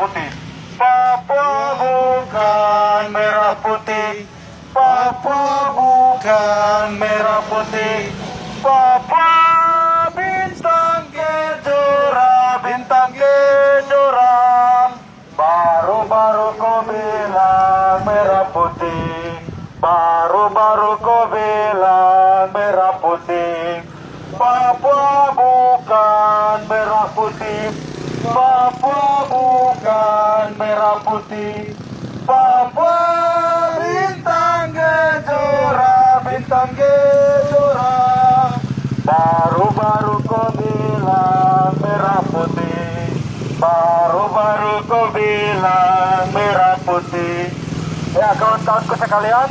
putih. Papua bukan merah putih. Papua bukan merah putih. Papua bintang kejora, bintang kejora. Baru-baru kau bilang merah putih. Baru-baru kau bilang merah putih. Papua bukan merah putih. Papua bukan merah putih. Papua bintang kejora, bintang kejora. Baru-baru kau bilang merah putih. Baru-baru kau bilang merah putih. Ya kawan-kawanku sekalian,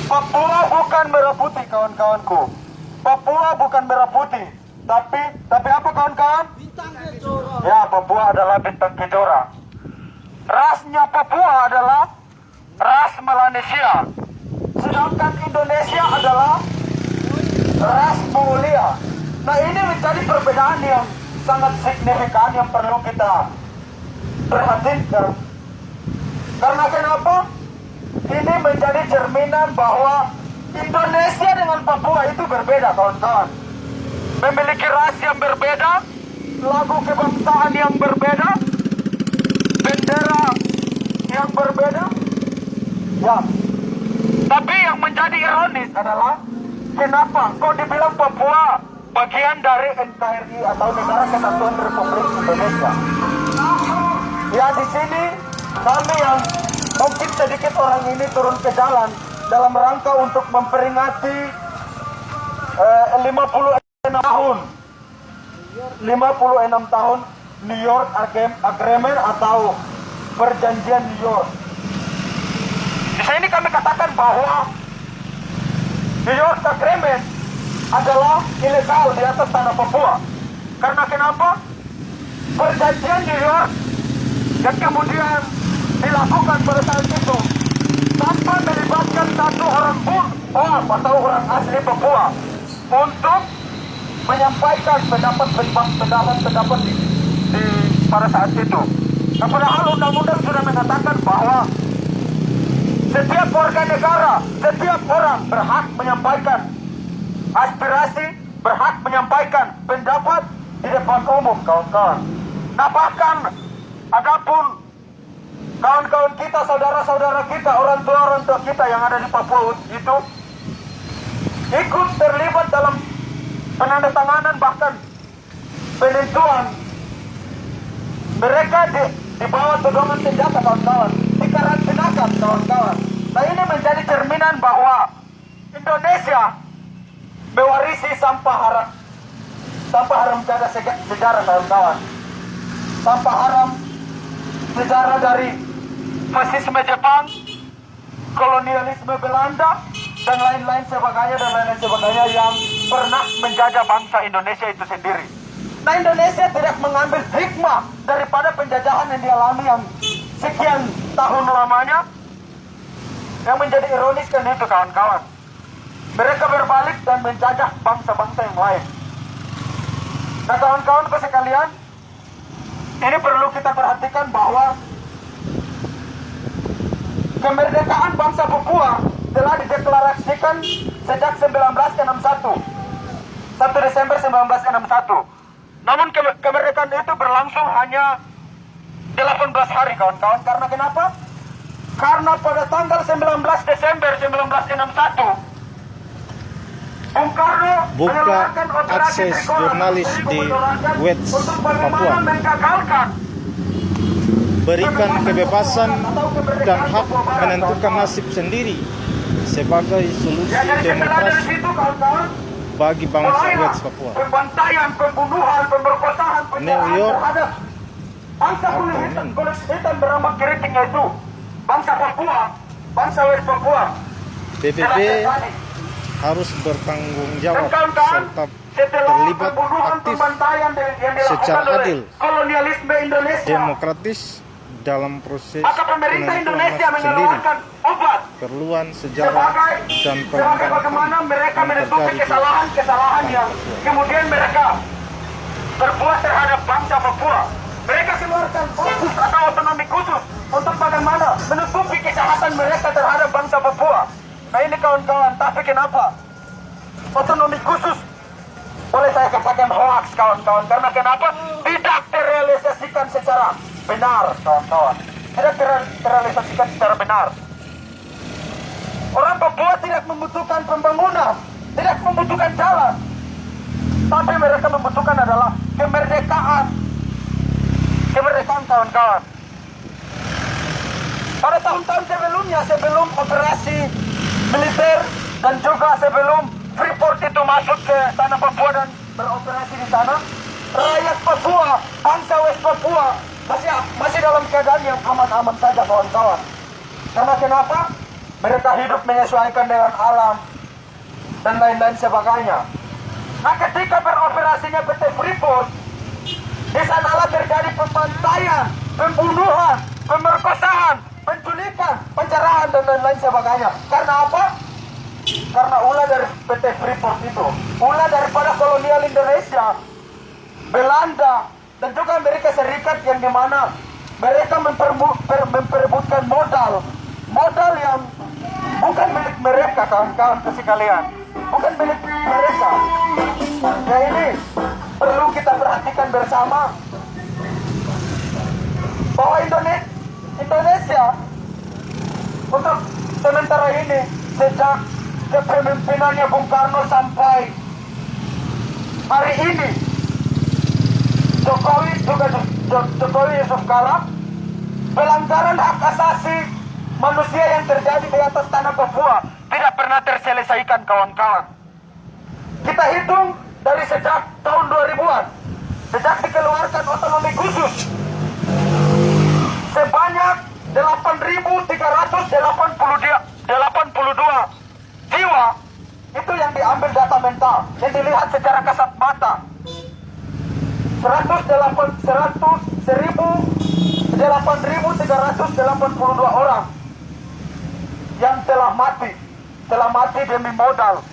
Papua bukan merah putih kawan-kawanku. Papua bukan merah putih. Tapi apa kawan-kawan? Bintang kejora. Ya, Papua adalah bintang kejora. Rasnya Papua adalah ras Melanesia. Sedangkan Indonesia adalah ras Mongolia. Nah, ini menjadi perbedaan yang sangat signifikan yang perlu kita perhatikan. Karena kenapa? Ini menjadi cerminan bahwa Indonesia dengan Papua itu berbeda, kawan-kawan. Memiliki ras yang berbeda, lagu kebangsaan yang berbeda, bendera yang berbeda. Ya. Tapi yang menjadi ironis adalah kenapa kok dibilang Papua bagian dari NKRI atau Negara Kesatuan Republik Indonesia? Ya, di sini kami yang mungkin sedikit orang ini turun ke jalan dalam rangka untuk memperingati 56 tahun New York Agreement atau Perjanjian New York. Di sini kami katakan bahwa New York Agreement adalah ilegal di atas tanah Papua. Karena kenapa? Perjanjian New York yang kemudian dilakukan pada saat itu tanpa melibatkan satu orang pun atau orang asli Papua untuk menyampaikan pendapat di pada saat itu. Nah, padahal undang-undang sudah mengatakan bahwa setiap warga negara, setiap orang berhak menyampaikan aspirasi, berhak menyampaikan pendapat di depan umum, kawan-kawan. Nah, bahkan adapun kawan-kawan kita, saudara-saudara kita, orang tua kita yang ada di Papua itu ikut terlibat dalam penandatanganan bahkan penentuan. Mereka dibawa tudangan senjata, kawan-kawan, dikarantinakan, kawan-kawan. Nah, ini menjadi cerminan bahwa Indonesia mewarisi sampah haram sejarah, kawan-kawan. Sampah haram sejarah dari fasisme Jepang, kolonialisme Belanda, dan lain-lain sebagainya yang pernah menjajah bangsa Indonesia itu sendiri. Nah, Indonesia tidak mengambil hikmah daripada penjajahan yang dialami yang sekian tahun lamanya. Yang menjadi ironis kan itu, kawan-kawan. Mereka berbalik dan menjajah bangsa-bangsa yang lain. Nah, kawan-kawan sekalian, ini perlu kita perhatikan bahwa kemerdekaan bangsa Papua telah dideklarasikan sejak 1961, 1 Desember 1961. Namun kemerdekaan itu berlangsung hanya 18 hari, kawan-kawan. Karena kenapa? Karena pada tanggal 19 Desember 1961 Bung Karno mengeluarkan operasi akses Trikora jurnalis di WETS untuk bagaimana Papua, menggagalkan berikan kebebasan dan hak menentukan nasib sendiri sebagai solusi demokrasi bagi bangsa WETS Papua. Pembantaian, pembunuhan, pemerkosaan, New York terhadap bangsa kulit hitam bernama keriting itu bangsa Papua, bangsa WETS Papua. PBB harus bertanggung jawab serta terlibat aktif secara adil, kolonialisme Indonesia, demokratis dalam proses maka pemerintah Indonesia penentuan nasib sendiri, mengeluarkan obat keperluan sejarah dan sebagai bagaimana mereka menutupi kesalahan yang kemudian mereka berbuat terhadap bangsa Papua. Mereka keluarkan otsus atau kawan-kawan. Tapi kenapa? Otonomi khusus boleh saya katakan hoax kawan-kawan. Karena kenapa? Tidak terrealisasikan secara benar kawan-kawan. Tidak terrealisasikan secara benar. Orang Papua tidak membutuhkan pembangunan, tidak membutuhkan jalan, tapi mereka membutuhkan adalah kemerdekaan. Kemerdekaan kawan-kawan. Pada tahun-tahun sebelumnya, sebelum operasi militer dan juga sebelum Freeport itu masuk ke tanah Papua dan beroperasi di sana, rakyat Papua, bangsa West Papua masih dalam keadaan yang aman-aman saja kawan-kawan. Karena kenapa? Mereka hidup menyesuaikan dengan alam dan lain-lain sebagainya. Nah, ketika beroperasinya PT Freeport, di sanalah terjadi pembantaian, pembunuhan, pemerkosaan, penculikan, pencerahan dan lain-lain sebagainya. Karena apa? Karena ulah dari PT Freeport itu, ulah daripada kolonial Indonesia, Belanda, dan juga Amerika Serikat yang dimana mereka memperebutkan modal yang bukan milik mereka kawan-kawan sekalian, bukan milik mereka. Nah, ini perlu kita perhatikan bersama bahwa Indonesia untuk sementara ini sejak kepemimpinannya Bung Karno sampai hari ini Jokowi Yusuf Kala, pelanggaran hak asasi manusia yang terjadi di atas tanah Papua tidak pernah terselesaikan kawan-kawan. Kita hitung dari sejak tahun 2000-an, sejak dikeluarkan otonomi khusus, sebanyak 8.382 jiwa itu yang diambil data mental, yang dilihat secara kasat mata. 8.382 orang yang telah mati demi modal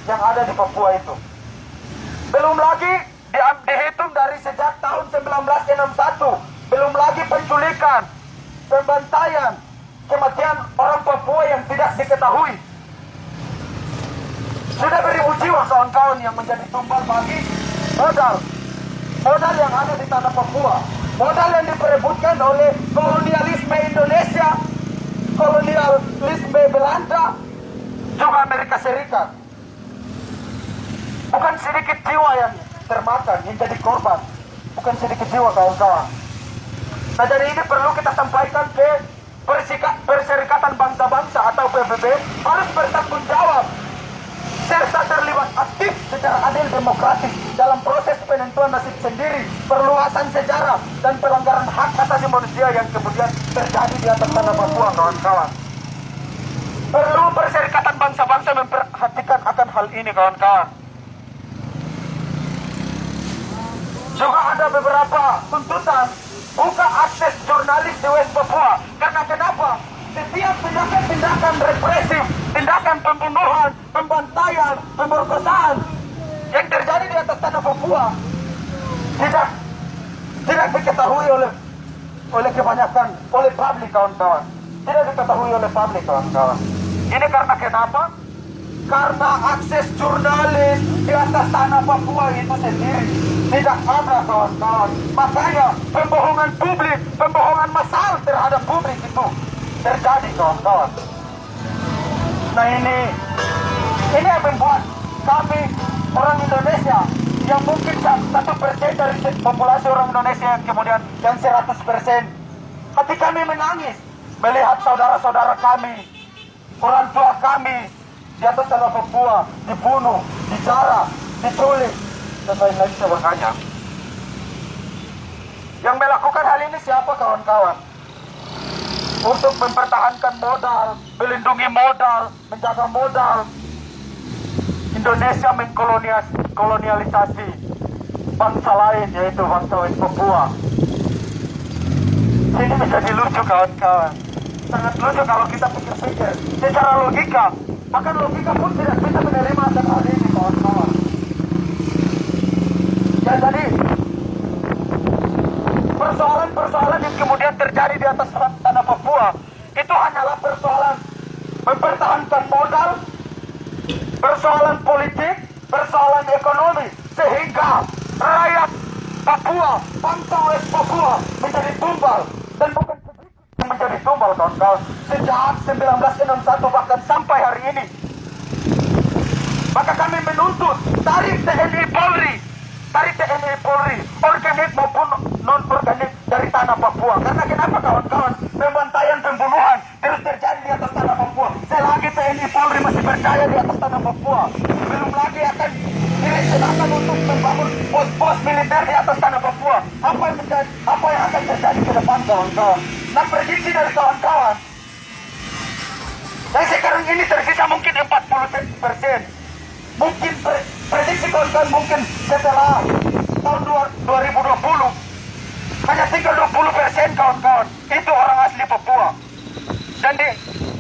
yang ada di Papua itu. Belum lagi dihitung dari sejak tahun 1961, belum lagi penculikan, pembantaian, kematian orang Papua yang tidak diketahui. Sudah beribu jiwa kawan-kawan yang menjadi tumbal bagi modal yang ada di tanah Papua, modal yang diperebutkan oleh kolonialisme Indonesia, kolonialisme Belanda, juga Amerika Serikat. Bukan sedikit jiwa yang termakan, yang jadi korban, bukan sedikit jiwa kawan-kawan. Nah, jadi ini perlu kita sampaikan ke Perserikatan Bangsa-Bangsa atau PBB, harus bertanggung jawab serta terlibat aktif secara adil demokratis dalam proses penentuan nasib sendiri, perluasan sejarah, dan pelanggaran hak asasi manusia yang kemudian terjadi di atas tanah Papua kawan-kawan. Perlu Perserikatan Bangsa-Bangsa memperhatikan akan hal ini kawan-kawan. Juga ada beberapa tuntutan buka akses jurnalis di West Papua. Karena kenapa? Setiap tindakan represif, tindakan pembunuhan, pembantaian, pemerkosaan yang terjadi di atas tanah Papua tidak diketahui oleh kebanyakan, oleh publik kawan-kawan. Tidak diketahui oleh publik kawan-kawan. Ini karena kenapa? Karena akses jurnalis di atas tanah Papua itu sendiri tidak ada kawan-kawan. Makanya pembohongan publik, pembohongan massal terhadap publik itu terjadi kawan-kawan. Nah, ini yang membuat kami orang Indonesia yang mungkin 1% dari populasi orang Indonesia yang kemudian yang 100%, hati kami menangis melihat saudara-saudara kami, orang tua kami di atas tanah Papua dibunuh, dijarah, diculik, dan lain-lain sebagainya. Yang melakukan hal ini siapa kawan-kawan? Untuk mempertahankan modal, melindungi modal, menjaga modal. Indonesia mengkolonialisasi bangsa lain, yaitu bangsa West Papua. Ini menjadi lucu kawan-kawan. Sangat lucu kalau kita pikir-pikir secara logika. Bahkan logika pun tidak bisa menerima akan hal ini kawan-kawan. Ya, jadi persoalan-persoalan yang kemudian terjadi di atas tanah Papua itu hanyalah persoalan mempertahankan modal, persoalan politik, persoalan ekonomi, sehingga rakyat Papua, bangsa West Papua menjadi tumbal, dan bukan sedikit yang menjadi tumbal, kawan-kawan. Sejak 1961 bahkan sampai hari ini, maka kami menuntut tarik TNI Polri, organik maupun non-organik dari tanah Papua. Karena kenapa, kawan-kawan? Pembantaian, pembunuhan terus terjadi di atas tanah Papua. Selagi TNI Polri masih berjaya di atas tanah Papua, belum lagi akan direncanakan untuk membangun pos-pos militer di atas tanah Papua. Apa yang akan terjadi ke depan, kawan-kawan? Nah, prediksi dari kawan-kawan, yang sekarang ini tersisa mungkin 40%. Mungkin prediksi kawan-kawan mungkin setelah tahun 2020 hanya tinggal 20%, kawan-kawan. Itu orang asli Papua. Dan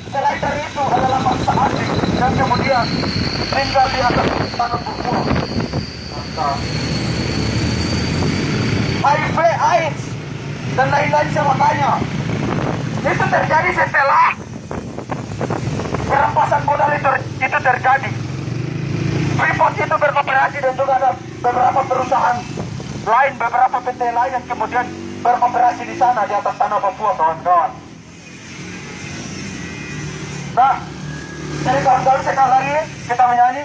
selain dari itu adalah bangsa asing yang kemudian tinggal di atas tanah Papua. HIV, AIDS, dan lain-lain sebagainya. Itu terjadi setelah perampasan modal itu terjadi. Freeport itu berkooperasi dan juga ada beberapa perusahaan lain, beberapa PT lain yang kemudian beroperasi di sana di atas tanah Papua, kawan-kawan. Nah, jadi kawan-kawan sekali lagi kita menyanyi.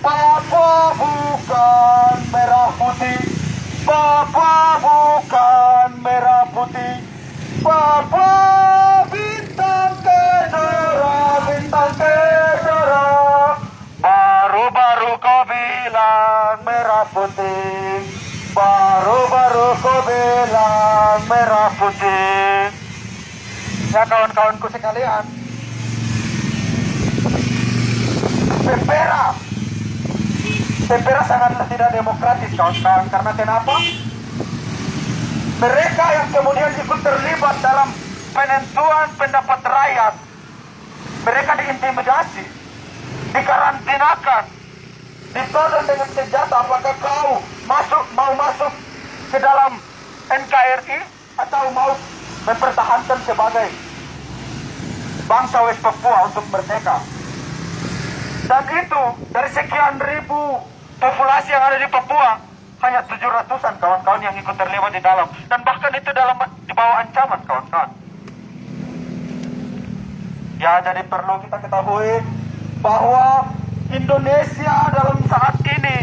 Papua bukan merah putih, Papua bukan merah putih, Papua bintang kejora, bintang kejora. Baru-baru kau bilang merah putih, baru-baru kau bilang merah putih. Ya, kawan-kawanku sekalian, Tempera sangatlah tidak demokratis, kawan-kawan. Karena kenapa? Mereka yang kemudian ikut terlibat dalam penentuan pendapat rakyat, mereka diintimidasi, dikarantinakan, ditodong dengan senjata. Apakah kau mau masuk ke dalam NKRI atau mau mempertahankan sebagai bangsa West Papua untuk merdeka? Dan itu dari sekian ribu populasi yang ada di Papua, hanya 700-an kawan-kawan yang ikut terlibat di dalam. Dan bahkan itu di bawah ancaman, kawan-kawan. Ya, jadi perlu kita ketahui bahwa Indonesia dalam saat ini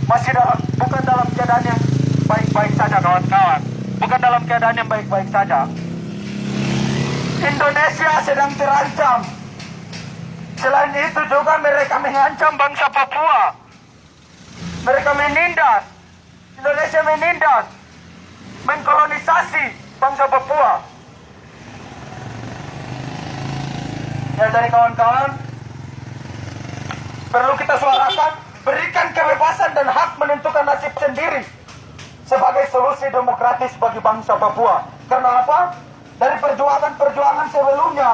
masih bukan dalam keadaan yang baik-baik saja, kawan-kawan. Bukan dalam keadaan yang baik-baik saja. Indonesia sedang terancam. Selain itu juga mereka mengancam bangsa Papua. Mereka menindas, Indonesia menindas, mengkolonisasi bangsa Papua. Ya, dari kawan-kawan, perlu kita suarakan, berikan kebebasan dan hak menentukan nasib sendiri sebagai solusi demokratis bagi bangsa Papua. Karena apa? Dari perjuangan sebelumnya,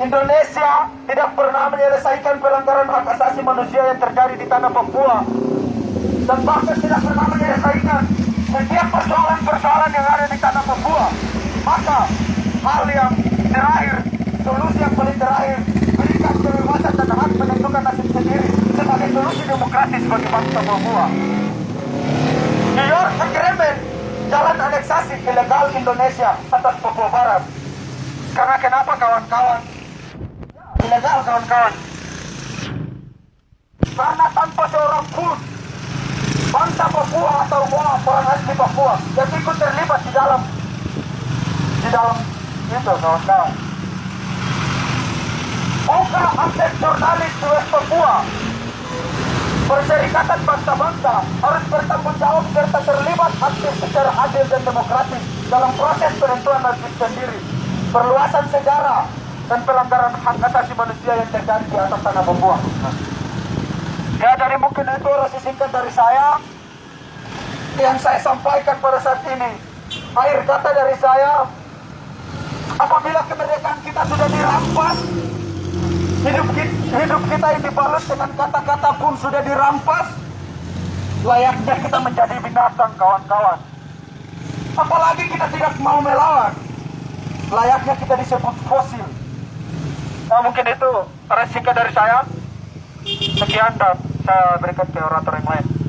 Indonesia tidak pernah menyelesaikan pelanggaran hak asasi manusia yang terjadi di tanah Papua, dan bahkan tidak pernah menyelesaikan setiap persoalan-persoalan yang ada di tanah Papua. Maka hal yang terakhir, solusi yang paling terakhir, berikan kebebasan dan hak menentukan nasib sendiri sebagai solusi demokratis bagi bangsa Papua. New York Agreement, jalan aneksasi ilegal Indonesia atas Papua Barat. Karena kenapa, kawan-kawan? Ilegal, kawan-kawan. Karena tanpa seorang pun bangsa Papua atau orang asli Papua yang ikut terlibat di dalam itu, kawan-kawan. Buka akses jurnalis di West Papua. Perserikatan bangsa-bangsa harus bertanggung jawab serta terlibat aktif secara adil dan demokratis dalam proses penentuan nasib sendiri, perluasan sejarah, dan pelanggaran hak asasi manusia yang terjadi di atas tanah Papua. Ya, dari mungkin itu orasi singkat dari saya yang saya sampaikan pada saat ini. Akhir kata dari saya, apabila kemerdekaan kita sudah dirampas, hidup kita yang dibalut dengan kata-kata pun sudah dirampas, layaknya kita menjadi binatang, kawan-kawan. Apalagi kita tidak mau melawan, layaknya kita disebut fosil. Nah, mungkin itu resiko dari saya. Sekian dan saya berikan ke orator yang lain.